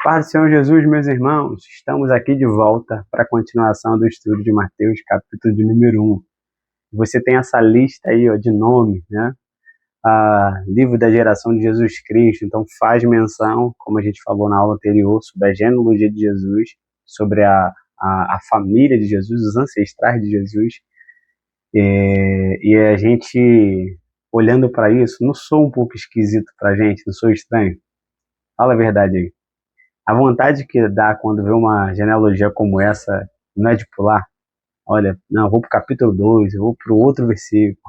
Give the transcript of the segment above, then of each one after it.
Paz do Senhor Jesus, meus irmãos, estamos aqui de volta para a continuação do estudo de Mateus, capítulo de número 1. Você tem essa lista aí ó, de nomes, né? Livro da geração de Jesus Cristo, então faz menção, como a gente falou na aula anterior, sobre a genealogia de Jesus, sobre a família de Jesus, os ancestrais de Jesus. E a gente, olhando para isso, não sou um pouco esquisito para a gente, não sou estranho? Fala a verdade aí. A vontade que dá quando vê uma genealogia como essa não é de pular. Olha, não, eu vou para o capítulo 2, eu vou para o outro versículo.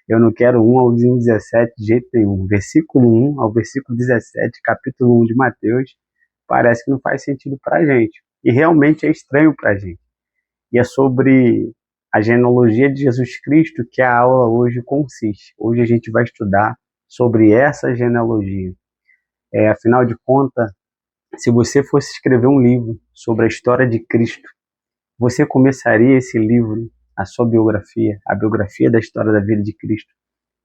Eu não quero 1 ao 17 de jeito nenhum. Versículo 1 ao versículo 17, capítulo 1 de Mateus, parece que não faz sentido para a gente. E realmente é estranho para a gente. E é sobre a genealogia de Jesus Cristo que a aula hoje consiste. Hoje a gente vai estudar sobre essa genealogia. Afinal de contas, se você fosse escrever um livro sobre a história de Cristo, você começaria esse livro, a sua biografia, a biografia da história da vida de Cristo,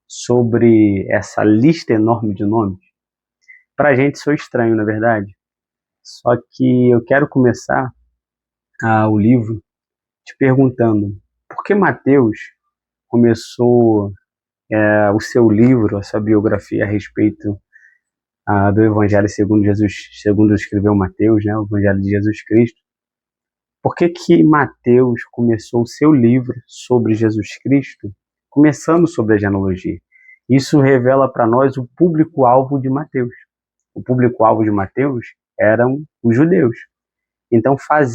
sobre essa lista enorme de nomes? Para a gente isso é estranho, na verdade. Só que eu quero começar o livro te perguntando por que Mateus começou o seu livro, a sua biografia a respeito do Evangelho segundo Jesus, segundo escreveu Mateus, né, o Evangelho de Jesus Cristo. Por que Mateus começou o seu livro sobre Jesus Cristo, começando sobre a genealogia? Isso revela para nós o público-alvo de Mateus. O público-alvo de Mateus eram os judeus. Então para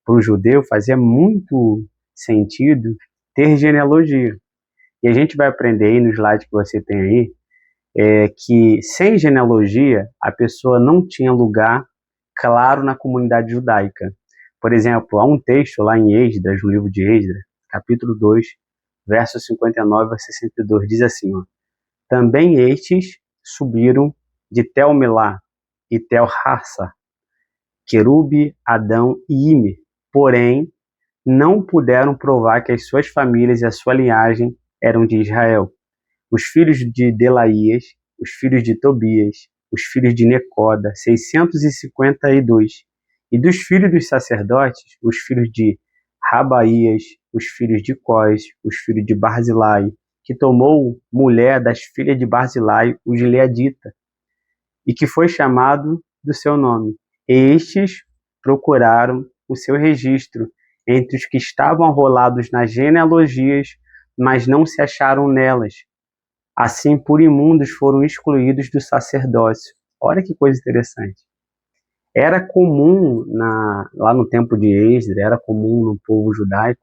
o judeu fazia muito sentido ter genealogia. E a gente vai aprender aí no slide que você tem aí, que sem genealogia a pessoa não tinha lugar claro na comunidade judaica. Por exemplo, há um texto lá em Esdras, no livro de Esdras, capítulo 2, versos 59 a 62, diz assim, ó, também estes subiram de Tel-Melá e Tel-Harsa, Querube, Adão e Imer, porém não puderam provar que as suas famílias e a sua linhagem eram de Israel. Os filhos de Delaías, os filhos de Tobias, os filhos de Necoda, 652, e dos filhos dos sacerdotes, os filhos de Rabaías, os filhos de Cós, os filhos de Barzilai, que tomou mulher das filhas de Barzilai, o gileadita, e que foi chamado do seu nome. Estes procuraram o seu registro entre os que estavam arrolados nas genealogias, mas não se acharam nelas. Assim, por imundos foram excluídos do sacerdócio. Olha que coisa interessante. Era comum, lá no tempo de Esdras, era comum no povo judaico,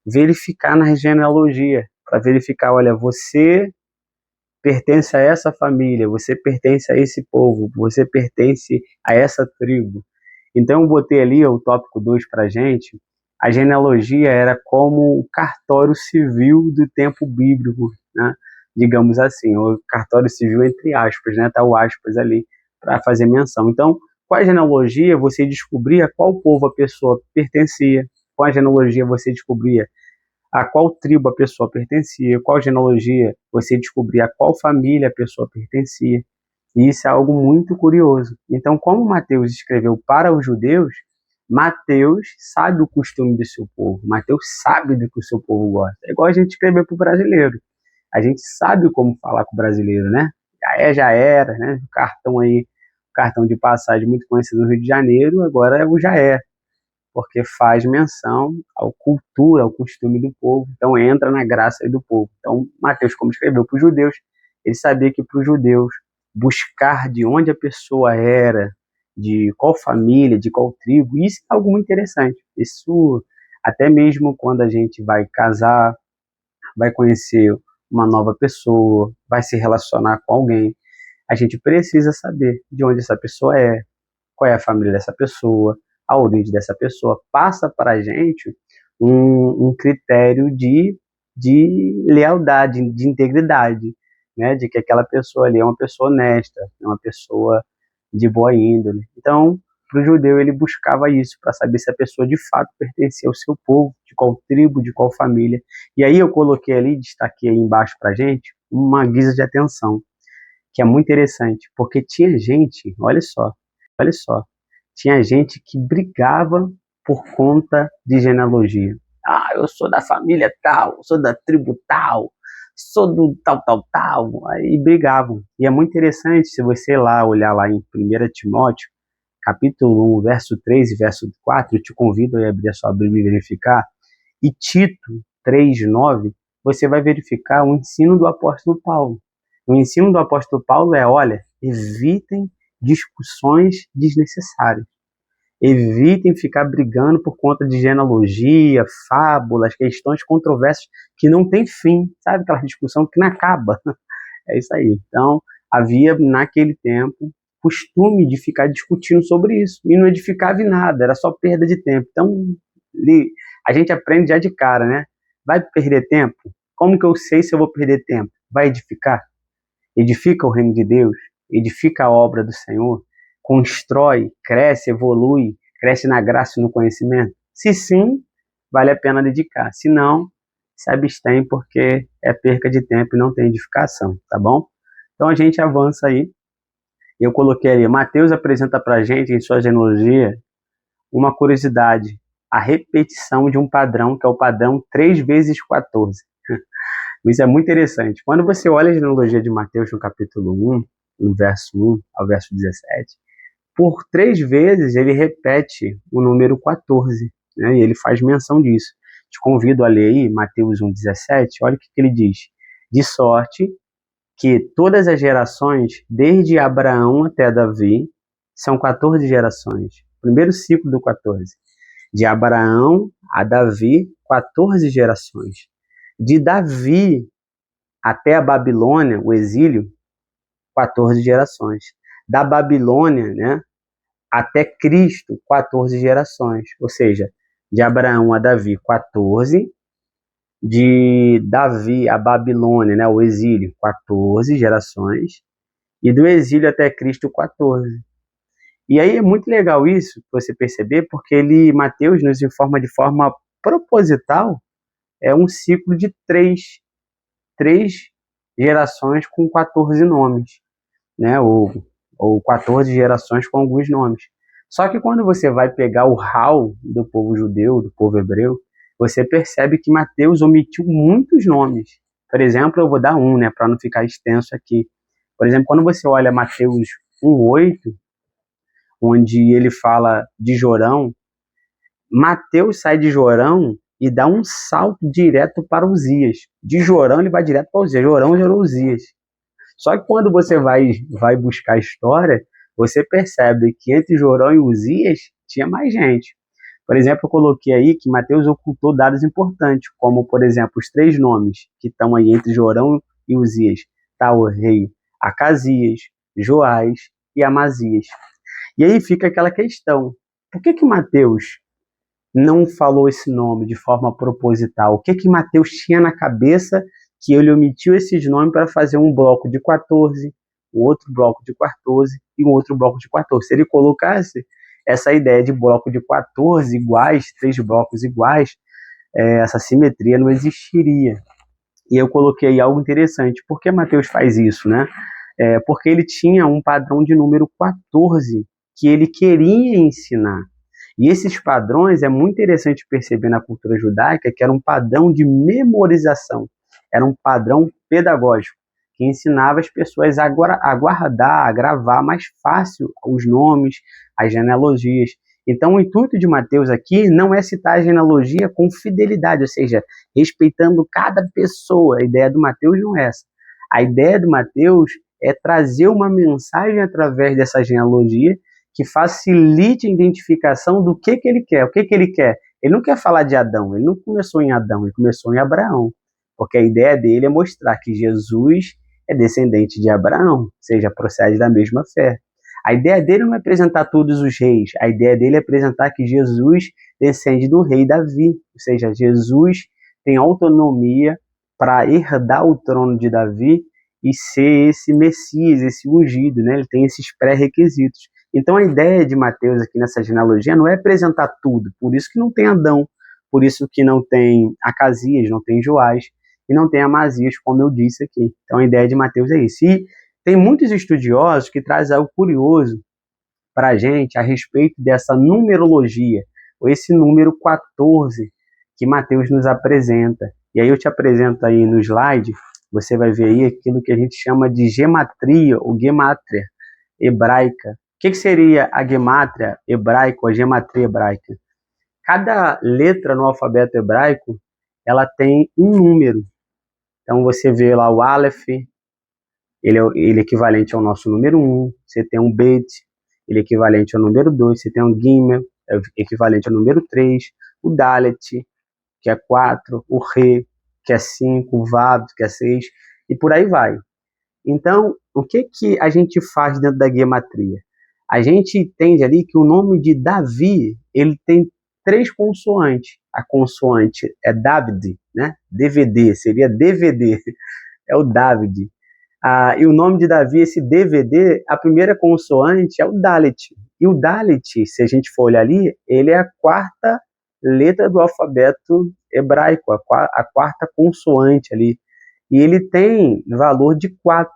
verificar na genealogia, para verificar, olha, você pertence a essa família, você pertence a esse povo, você pertence a essa tribo. Então eu botei ali o tópico 2 para a gente. A genealogia era como o cartório civil do tempo bíblico, né? Digamos assim, o cartório civil entre aspas, né? Tá o aspas ali para fazer menção. Então, com a genealogia você descobria a qual povo a pessoa pertencia, com a genealogia você descobria a qual tribo a pessoa pertencia, qual genealogia você descobria a qual família a pessoa pertencia. E isso é algo muito curioso. Então, como Mateus escreveu para os judeus, Mateus sabe o costume do seu povo, Mateus sabe do que o seu povo gosta. É igual a gente escrever para o brasileiro. A gente sabe como falar com o brasileiro, né? Já era, né? O cartão aí, cartão de passagem muito conhecido no Rio de Janeiro, agora é o já é, porque faz menção à cultura, ao costume do povo, então entra na graça aí do povo. Então, Mateus, como escreveu para os judeus, ele sabia que para os judeus buscar de onde a pessoa era, de qual família, de qual tribo, isso é algo muito interessante. Isso, até mesmo quando a gente vai casar, vai conhecer uma nova pessoa, vai se relacionar com alguém, a gente precisa saber de onde essa pessoa é, qual é a família dessa pessoa, a origem dessa pessoa. Passa para a gente um critério de lealdade, de integridade, né? De que aquela pessoa ali é uma pessoa honesta, é uma pessoa de boa índole. Então, para o judeu, ele buscava isso, para saber se a pessoa de fato pertencia ao seu povo, de qual tribo, de qual família. E aí eu coloquei ali, destaquei aí embaixo para a gente, uma guisa de atenção, que é muito interessante, porque tinha gente, olha só, Olha só, tinha gente que brigava por conta de genealogia. Ah, eu sou da família tal, sou da tribo tal, sou do tal, tal, tal. Aí brigavam. E é muito interessante, se você lá olhar lá em 1 Timóteo, capítulo 1, verso 3 e verso 4, eu te convido a abrir a sua Bíblia e verificar. E Tito 3:9, você vai verificar o ensino do apóstolo Paulo. O ensino do apóstolo Paulo é, olha, evitem discussões desnecessárias. Evitem ficar brigando por conta de genealogia, fábulas, questões controversas que não tem fim. Sabe aquela discussão que não acaba? É isso aí. Então, havia naquele tempo costume de ficar discutindo sobre isso. E não edificava em nada, era só perda de tempo. Então, a gente aprende já de cara, né? Vai perder tempo? Como que eu sei se eu vou perder tempo? Vai edificar? Edifica o reino de Deus? Edifica a obra do Senhor? Constrói, cresce, evolui, cresce na graça e no conhecimento? Se sim, vale a pena dedicar. Se não, se abstém porque é perca de tempo e não tem edificação, tá bom? Então a gente avança aí. Eu coloquei ali, Mateus apresenta para a gente, em sua genealogia, uma curiosidade, a repetição de um padrão, que é o padrão 3 vezes 14. Isso é muito interessante. Quando você olha a genealogia de Mateus no capítulo 1, no verso 1 ao verso 17, por 3 vezes ele repete o número 14, né? E ele faz menção disso. Te convido a ler aí Mateus 1,17, olha o que ele diz. De sorte que todas as gerações, desde Abraão até Davi, são 14 gerações. Primeiro ciclo do 14. De Abraão a Davi, 14 gerações. De Davi até a Babilônia, o exílio, 14 gerações. Da Babilônia, né, até Cristo, 14 gerações. Ou seja, de Abraão a Davi, 14. De Davi a Babilônia, né, o exílio, 14 gerações. E do exílio até Cristo, 14. E aí é muito legal isso, você perceber, porque Mateus nos informa de forma proposital, é um ciclo de três gerações com 14 nomes, né? Ou 14 gerações com alguns nomes. Só que quando você vai pegar o hall do povo judeu, do povo hebreu, você percebe que Mateus omitiu muitos nomes. Por exemplo, eu vou dar um, né, para não ficar extenso aqui. Por exemplo, quando você olha Mateus 1:8, onde ele fala de Jorão, Mateus sai de Jorão e dá um salto direto para Uzias. De Jorão ele vai direto para Uzias. Jorão gerou Uzias. Só que quando você vai buscar a história, você percebe que entre Jorão e Uzias tinha mais gente. Por exemplo, eu coloquei aí que Mateus ocultou dados importantes, como, por exemplo, os 3 nomes que estão aí entre Jorão e Uzias. Tá o rei Acasias, Joás e Amazias. E aí fica aquela questão, por que Mateus não falou esse nome de forma proposital? O que Mateus tinha na cabeça que ele omitiu esses nomes para fazer um bloco de 14, um outro bloco de 14 e um outro bloco de 14? Se ele colocasse essa ideia de bloco de 14 iguais, 3 blocos iguais, essa simetria não existiria. E eu coloquei algo interessante. Por que Mateus faz isso, né? Porque ele tinha um padrão de número 14 que ele queria ensinar. E esses padrões é muito interessante perceber na cultura judaica que era um padrão de memorização, era um padrão pedagógico, que ensinava as pessoas a guardar, a gravar mais fácil os nomes, as genealogias. Então, o intuito de Mateus aqui não é citar a genealogia com fidelidade, ou seja, respeitando cada pessoa. A ideia do Mateus não é essa. A ideia do Mateus é trazer uma mensagem através dessa genealogia que facilite a identificação do que ele quer. O que ele quer? Ele não quer falar de Adão, ele não começou em Adão, ele começou em Abraão. Porque a ideia dele é mostrar que Jesus é descendente de Abraão, ou seja, procede da mesma fé. A ideia dele não é apresentar todos os reis, a ideia dele é apresentar que Jesus descende do rei Davi, ou seja, Jesus tem autonomia para herdar o trono de Davi e ser esse Messias, esse ungido, né? Ele tem esses pré-requisitos. Então a ideia de Mateus aqui nessa genealogia não é apresentar tudo, por isso que não tem Adão, por isso que não tem Acasias, não tem Joás e não tem Amazias, como eu disse aqui. Então a ideia de Mateus é isso. E tem muitos estudiosos que trazem algo curioso para a gente a respeito dessa numerologia, ou esse número 14 que Mateus nos apresenta. E aí eu te apresento aí no slide, você vai ver aí aquilo que a gente chama de gematria ou gemátria hebraica. O que seria a gemátria hebraica ou a gematria hebraica? Cada letra no alfabeto hebraico, ela tem um número. Então você vê lá o Aleph, ele é equivalente ao nosso número 1, você tem um Bet, ele é equivalente ao número 2, você tem um Gimel, é equivalente ao número 3, o Dalet, que é 4, o Re, que é 5, o Vav, que é 6, e por aí vai. Então, o que a gente faz dentro da gematria? A gente entende ali que o nome de Davi, ele tem 3 consoantes. A consoante é David, né? DVD, seria DVD, é o David. E o nome de Davi, esse DVD, a primeira consoante é o Dalet. E o Dalet, se a gente for olhar ali, ele é a 4ª letra do alfabeto hebraico, a 4ª consoante ali. E ele tem valor de 4.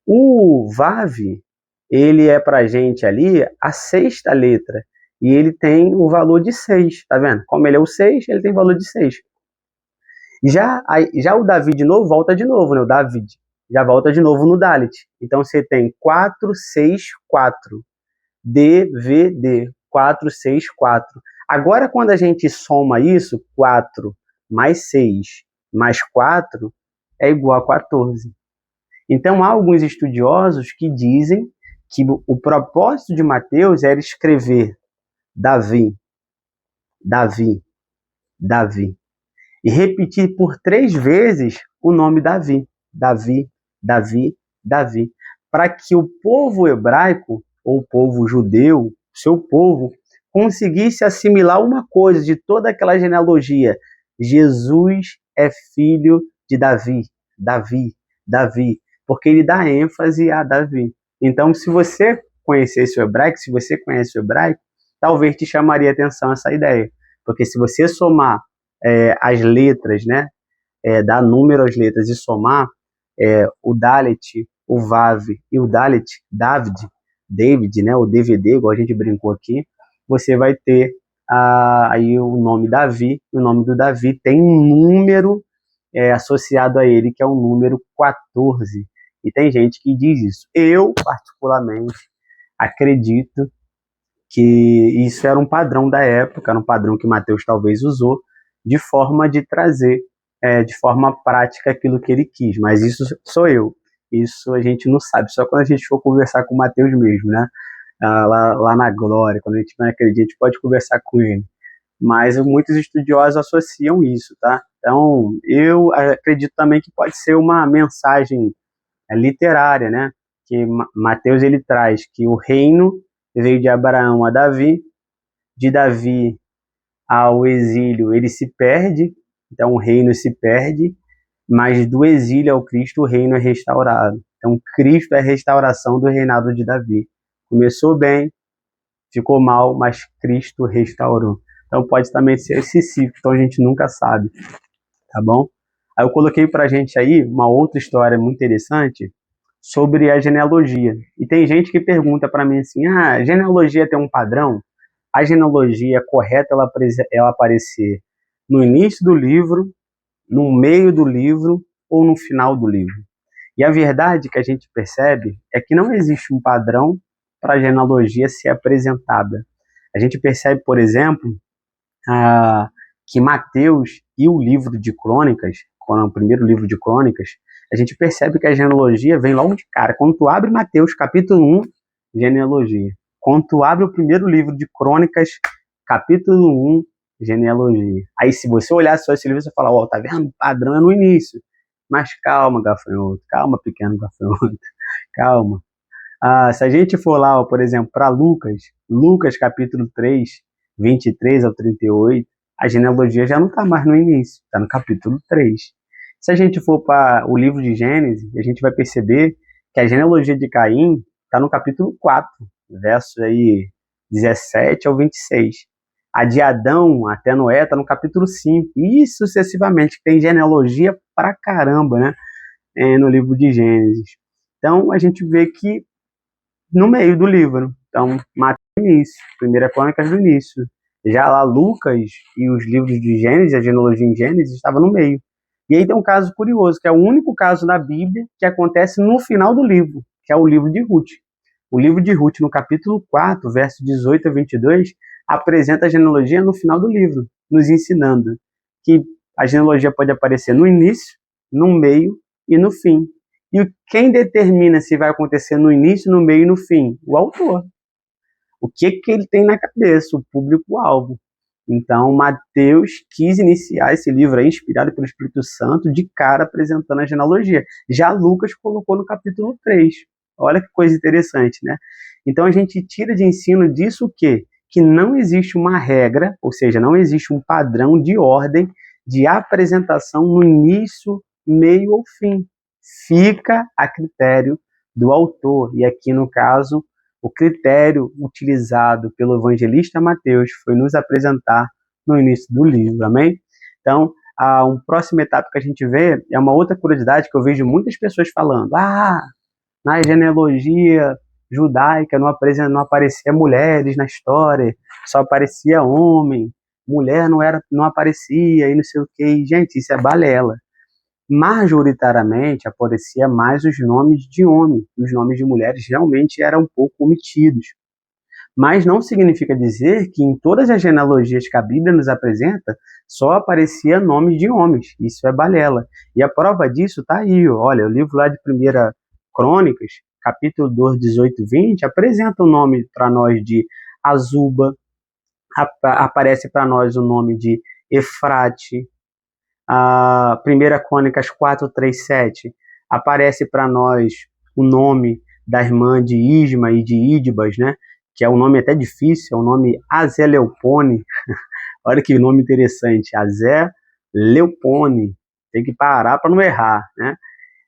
O Vav, ele é para a gente ali a 6ª letra. E ele tem o valor de 6, tá vendo? Como ele é o 6, ele tem valor de 6. Já o Davi de novo, volta de novo, né? O David já volta de novo no Dalet. Então você tem 4, 6, 4. DVD, 4, 6, 4. Agora, quando a gente soma isso, 4 mais 6 mais 4 é igual a 14. Então, há alguns estudiosos que dizem que o propósito de Mateus era escrever Davi, Davi, Davi, e repetir por 3 vezes o nome Davi, Davi, Davi, Davi, para que o povo hebraico, ou o povo judeu, seu povo, conseguisse assimilar uma coisa de toda aquela genealogia: Jesus é filho de Davi, Davi, Davi, porque ele dá ênfase a Davi. Então, se você conhecesse o hebraico, se você conhece o hebraico, talvez te chamaria a atenção essa ideia, porque se você somar as letras, né, dar número às letras e somar o Dalet, o Vav e o Dalet, David, né, o DVD, igual a gente brincou aqui, você vai ter aí o nome Davi, e o nome do Davi tem um número associado a ele, que é o número 14. E tem gente que diz isso. Eu, particularmente, acredito que isso era um padrão da época, era um padrão que Mateus talvez usou, de forma de trazer de forma prática aquilo que ele quis. Mas isso sou eu. Isso a gente não sabe, só quando a gente for conversar com Mateus mesmo, né? Lá na glória, quando a gente não acredita, a gente pode conversar com ele. Mas muitos estudiosos associam isso, tá? Então, eu acredito também que pode ser uma mensagem literária, né? Que Mateus ele traz que o reino veio de Abraão a Davi, de Davi ao exílio ele se perde, então o reino se perde, mas do exílio ao Cristo o reino é restaurado. Então Cristo é a restauração do reinado de Davi. Começou bem, ficou mal, mas Cristo restaurou. Então pode também ser esse ciclo, então a gente nunca sabe, tá bom? Aí eu coloquei pra gente aí uma outra história muito interessante sobre a genealogia. E tem gente que pergunta para mim assim, a genealogia tem um padrão? A genealogia correta ela aparecer no início do livro, no meio do livro ou no final do livro. E a verdade que a gente percebe é que não existe um padrão para a genealogia ser apresentada. A gente percebe, por exemplo, que Mateus e o livro de Crônicas, o primeiro livro de Crônicas, a gente percebe que a genealogia vem logo de cara. Quando tu abre Mateus capítulo 1, genealogia. Quando tu abre o primeiro livro de Crônicas, capítulo 1, genealogia. Aí se você olhar só esse livro, você fala, tá vendo? O padrão é no início. Mas calma, gafanhoto. Calma, pequeno gafanhoto. Calma. Se a gente for lá, por exemplo, para Lucas capítulo 3, 23 ao 38, a genealogia já não está mais no início, está no capítulo 3. Se a gente for para o livro de Gênesis, a gente vai perceber que a genealogia de Caim está no capítulo 4, versos aí 17 ao 26. A de Adão até Noé está no capítulo 5, e sucessivamente. Tem genealogia pra caramba, né? No livro de Gênesis. Então, a gente vê que no meio do livro. Então, Mateus no início, Primeira Crônicas no início. Já lá Lucas e os livros de Gênesis, a genealogia em Gênesis, estava no meio. E aí tem um caso curioso, que é o único caso na Bíblia que acontece no final do livro, que é o livro de Ruth. O livro de Ruth, no capítulo 4, verso 18 a 22, apresenta a genealogia no final do livro, nos ensinando que a genealogia pode aparecer no início, no meio e no fim. E quem determina se vai acontecer no início, no meio e no fim? O autor. O que ele tem na cabeça, o público-alvo. Então, Mateus quis iniciar esse livro aí, inspirado pelo Espírito Santo, de cara apresentando a genealogia. Já Lucas colocou no capítulo 3. Olha que coisa interessante, né? Então, a gente tira de ensino disso o quê? Que não existe uma regra, ou seja, não existe um padrão de ordem de apresentação no início, meio ou fim. Fica a critério do autor. E aqui, no caso, o critério utilizado pelo evangelista Mateus foi nos apresentar no início do livro, amém? Então, uma próxima etapa que a gente vê é uma outra curiosidade que eu vejo muitas pessoas falando. Na genealogia judaica não aparecia mulheres na história, só aparecia homem, mulher não aparecia e não sei o que. E, gente, isso é balela. Majoritariamente aparecia mais os nomes de homem, os nomes de mulheres realmente eram um pouco omitidos. Mas não significa dizer que em todas as genealogias que a Bíblia nos apresenta, só aparecia nomes de homens. Isso é balela. E a prova disso está aí. Olha, o livro lá de 1 Crônicas, capítulo 2, 18 e 20, apresenta o nome para nós de Azuba, aparece para nós o nome de Efrate. A 1 Crônicas 4, 3, 7, aparece para nós o nome da irmã de Isma e de Idbas, né? Que é um nome até difícil, é o nome Azeleupone. Olha que nome interessante, Azeleupone. Tem que parar para não errar, né?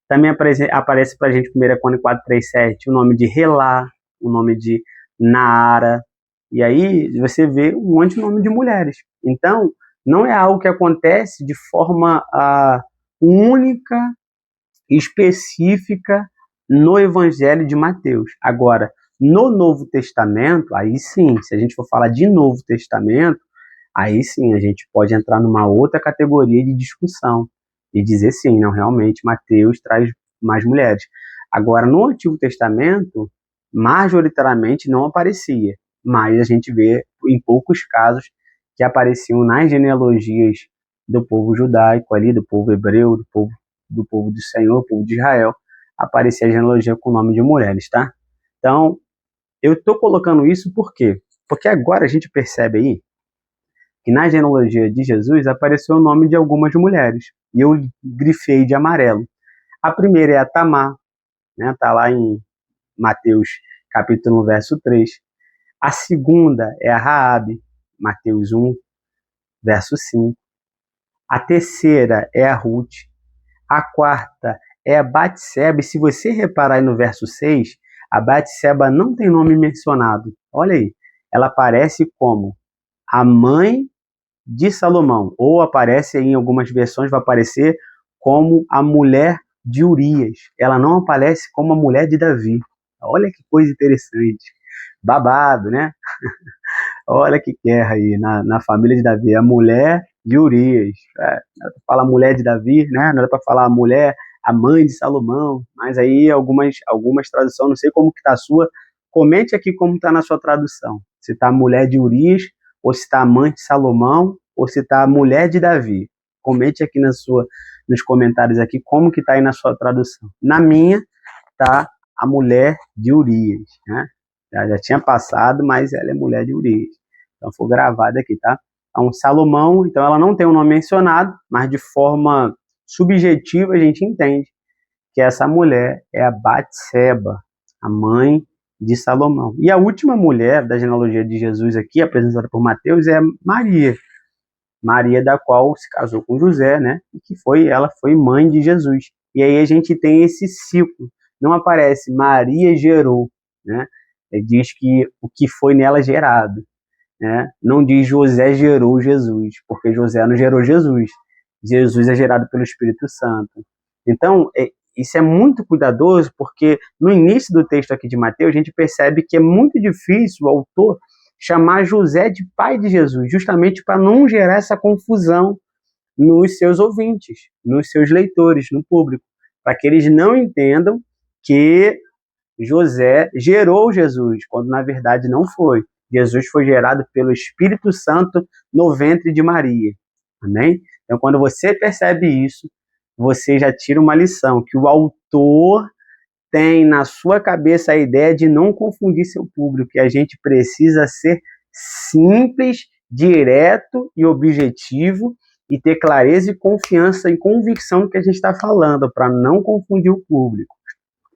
Também aparece para a gente 1 Crônicas 4, 3, 7, o nome de Relá, o nome de Naara. E aí você vê um monte de nome de mulheres. Então, não é algo que acontece de forma única, específica no Evangelho de Mateus. Agora, no Novo Testamento, aí sim, se a gente for falar de Novo Testamento, aí sim a gente pode entrar numa outra categoria de discussão e dizer sim, não, realmente Mateus traz mais mulheres. Agora, no Antigo Testamento, majoritariamente não aparecia, mas a gente vê em poucos casos que apareciam nas genealogias do povo judaico ali, do povo hebreu, do povo do Senhor, do povo de Israel, aparecia a genealogia com o nome de mulheres, tá? Então, eu estou colocando isso por quê? Porque agora a gente percebe aí que na genealogia de Jesus apareceu o nome de algumas mulheres, e eu grifei de amarelo. A primeira é a Tamar, né? Tá lá em Mateus capítulo 1, verso 3. A segunda é a Raabe, Mateus 1, verso 5. A terceira é a Ruth. A quarta é a Batseba. E se você reparar aí no verso 6, a Batseba não tem nome mencionado. Olha aí. Ela aparece como a mãe de Salomão. Ou aparece aí, em algumas versões, vai aparecer como a mulher de Urias. Ela não aparece como a mulher de Davi. Olha que coisa interessante. Babado, né? Olha que guerra aí na família de Davi. A mulher de Urias. Não era para falar mulher de Davi, né? Não era para falar a mulher, a mãe de Salomão. Mas aí algumas traduções, não sei como que está a sua. Comente aqui como está na sua tradução. Se está a mulher de Urias, ou se está a mãe de Salomão, ou se está a mulher de Davi. Comente aqui nos comentários aqui como que está aí na sua tradução. Na minha, está a mulher de Urias, né? Já tinha passado, mas ela é mulher de Urias. Então foi gravado aqui, tá? Então, Salomão, então ela não tem um nome mencionado, mas de forma subjetiva a gente entende que essa mulher é a Batseba, a mãe de Salomão. E a última mulher da genealogia de Jesus aqui, apresentada por Mateus, é Maria. Maria, da qual se casou com José, né? E que ela foi mãe de Jesus. E aí a gente tem esse ciclo. Não aparece Maria gerou, né? Ele diz que o que foi nela gerado, né? Não diz José gerou Jesus, porque José não gerou Jesus. Jesus é gerado pelo Espírito Santo. Então, isso é muito cuidadoso, porque no início do texto aqui de Mateus, a gente percebe que é muito difícil o autor chamar José de pai de Jesus, justamente para não gerar essa confusão nos seus ouvintes, nos seus leitores, no público, para que eles não entendam que José gerou Jesus, quando na verdade não foi. Jesus foi gerado pelo Espírito Santo no ventre de Maria. Amém? Então, quando você percebe isso, você já tira uma lição, que o autor tem na sua cabeça a ideia de não confundir seu público, que a gente precisa ser simples, direto e objetivo e ter clareza e confiança e convicção no que a gente está falando, para não confundir o público.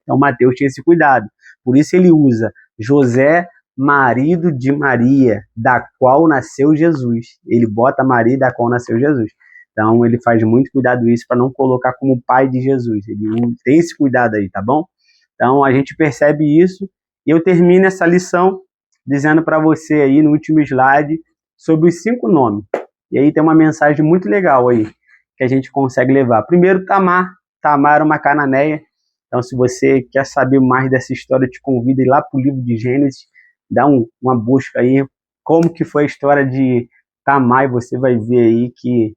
Então, Mateus tinha esse cuidado. Por isso ele usa José, marido de Maria, da qual nasceu Jesus. Ele bota Maria, da qual nasceu Jesus. Então, ele faz muito cuidado isso para não colocar como pai de Jesus. Ele tem esse cuidado aí, tá bom? Então, a gente percebe isso. E eu termino essa lição dizendo para você aí no último slide sobre os 5 nomes. E aí tem uma mensagem muito legal aí que a gente consegue levar. Primeiro, Tamar. Tamar era uma cananeia. Então, se você quer saber mais dessa história, eu te convido a ir lá para o livro de Gênesis, dá uma busca aí, como que foi a história de Tamar, e você vai ver aí que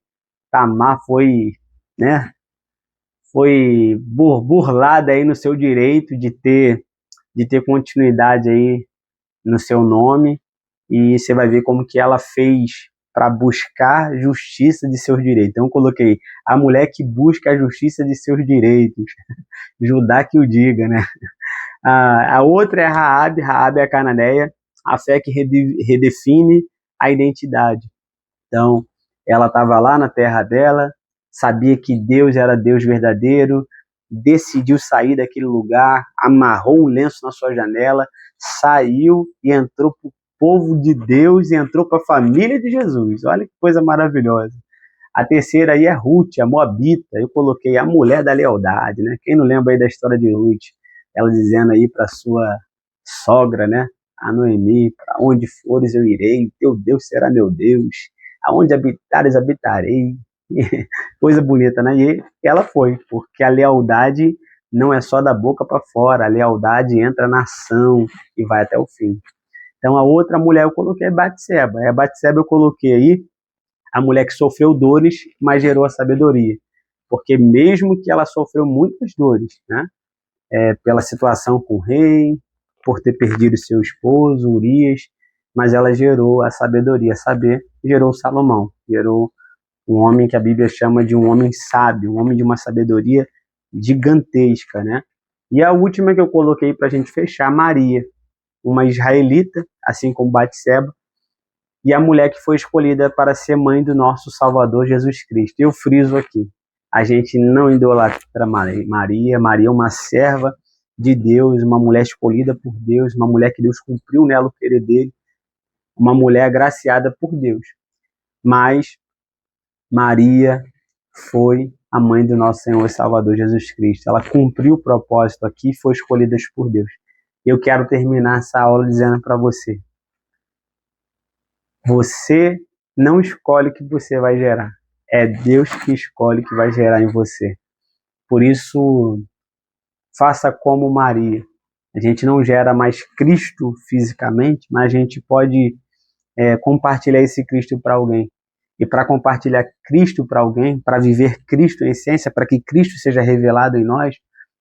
Tamar foi, né, foi burlada aí no seu direito de ter continuidade aí no seu nome, e você vai ver como que ela fez para buscar justiça de seus direitos. Então eu coloquei, a mulher que busca a justiça de seus direitos. Judá que o diga, né? A outra é Raabe é a cananeia, a fé que redefine a identidade. Então, ela estava lá na terra dela, sabia que Deus era Deus verdadeiro, decidiu sair daquele lugar, amarrou um lenço na sua janela, saiu e entrou para o povo de Deus e entrou para a família de Jesus. Olha que coisa maravilhosa. A terceira aí é Ruth, a Moabita. Eu coloquei a mulher da lealdade, né? Quem não lembra aí da história de Ruth? Ela dizendo aí para sua sogra, né? A Noemi, para onde fores eu irei, teu Deus será meu Deus. Aonde habitares, habitarei. Coisa bonita, né? E ela foi, porque a lealdade não é só da boca para fora, a lealdade entra na ação e vai até o fim. Então a outra mulher eu coloquei é Batseba. A Batseba eu coloquei aí a mulher que sofreu dores, mas gerou a sabedoria. Porque mesmo que ela sofreu muitas dores, né? Pela situação com o rei, por ter perdido seu esposo, Urias, mas ela gerou a sabedoria. Saber gerou Salomão, gerou um homem que a Bíblia chama de um homem sábio, um homem de uma sabedoria gigantesca, né? E a última que eu coloquei para a gente fechar, Maria, uma israelita, assim como Batseba, e a mulher que foi escolhida para ser mãe do nosso Salvador Jesus Cristo. Eu friso aqui, a gente não idolatra Maria. Maria é uma serva de Deus, uma mulher escolhida por Deus, uma mulher que Deus cumpriu nela o querer dele, uma mulher agraciada por Deus. Mas Maria foi a mãe do nosso Senhor e Salvador Jesus Cristo. Ela cumpriu o propósito aqui e foi escolhida por Deus. Eu quero terminar essa aula dizendo para você: você não escolhe o que você vai gerar. É Deus que escolhe o que vai gerar em você. Por isso, faça como Maria. A gente não gera mais Cristo fisicamente, mas a gente pode compartilhar esse Cristo para alguém. E para compartilhar Cristo para alguém, para viver Cristo em essência, para que Cristo seja revelado em nós,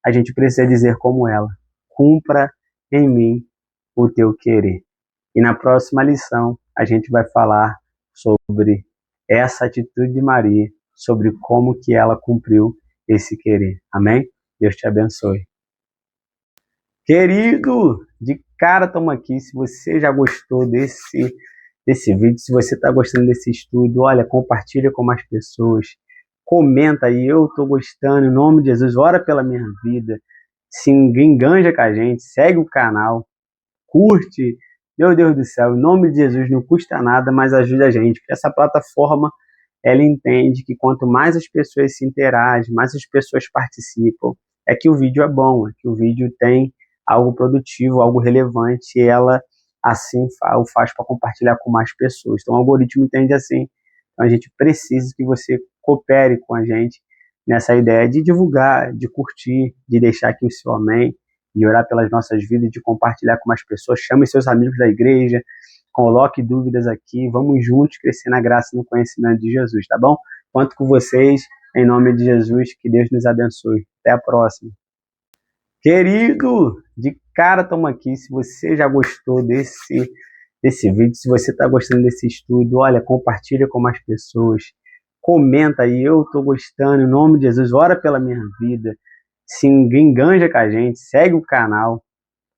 a gente precisa dizer como ela: cumpra em mim o teu querer. E na próxima lição, a gente vai falar sobre essa atitude de Maria, sobre como que ela cumpriu esse querer. Amém? Deus te abençoe. Querido, de cara estamos aqui. Se você já gostou desse vídeo, se você está gostando desse estudo, olha, compartilha com mais pessoas. Comenta aí, eu estou gostando, em nome de Jesus, ora pela minha vida. Se enganja com a gente, segue o canal, curte. Meu Deus do céu, em nome de Jesus, não custa nada, mas ajuda a gente, porque essa plataforma, ela entende que quanto mais as pessoas se interagem, mais as pessoas participam, é que o vídeo é bom, é que o vídeo tem algo produtivo, algo relevante, e ela assim o faz para compartilhar com mais pessoas. Então o algoritmo entende assim. Então a gente precisa que você coopere com a gente nessa ideia de divulgar, de curtir, de deixar aqui o seu amém, de orar pelas nossas vidas, de compartilhar com mais pessoas. Chame seus amigos da igreja, coloque dúvidas aqui, vamos juntos crescer na graça e no conhecimento de Jesus, tá bom? Conto com vocês, em nome de Jesus, que Deus nos abençoe. Até a próxima. Querido, de cara estamos aqui. Se você já gostou desse vídeo, se você está gostando desse estudo, olha, compartilha com mais pessoas, comenta aí, eu estou gostando, em nome de Jesus, ora pela minha vida, se enganja com a gente, segue o canal,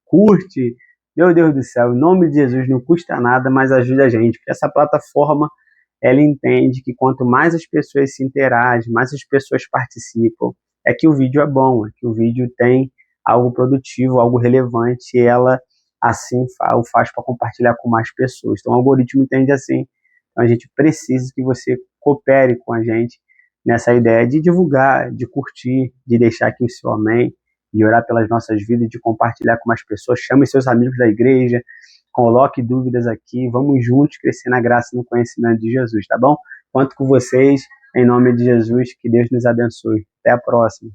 curte, meu Deus do céu, em nome de Jesus, não custa nada, mas ajuda a gente, porque essa plataforma, ela entende que quanto mais as pessoas se interagem, mais as pessoas participam, é que o vídeo é bom, é que o vídeo tem algo produtivo, algo relevante, e ela assim o faz para compartilhar com mais pessoas. Então o algoritmo entende assim. Então a gente precisa que você coopere com a gente nessa ideia de divulgar, de curtir, de deixar aqui o seu amém, de orar pelas nossas vidas, de compartilhar com mais pessoas. Chame seus amigos da igreja, coloque dúvidas aqui, vamos juntos crescer na graça e no conhecimento de Jesus, tá bom? Conto com vocês, em nome de Jesus, que Deus nos abençoe. Até a próxima.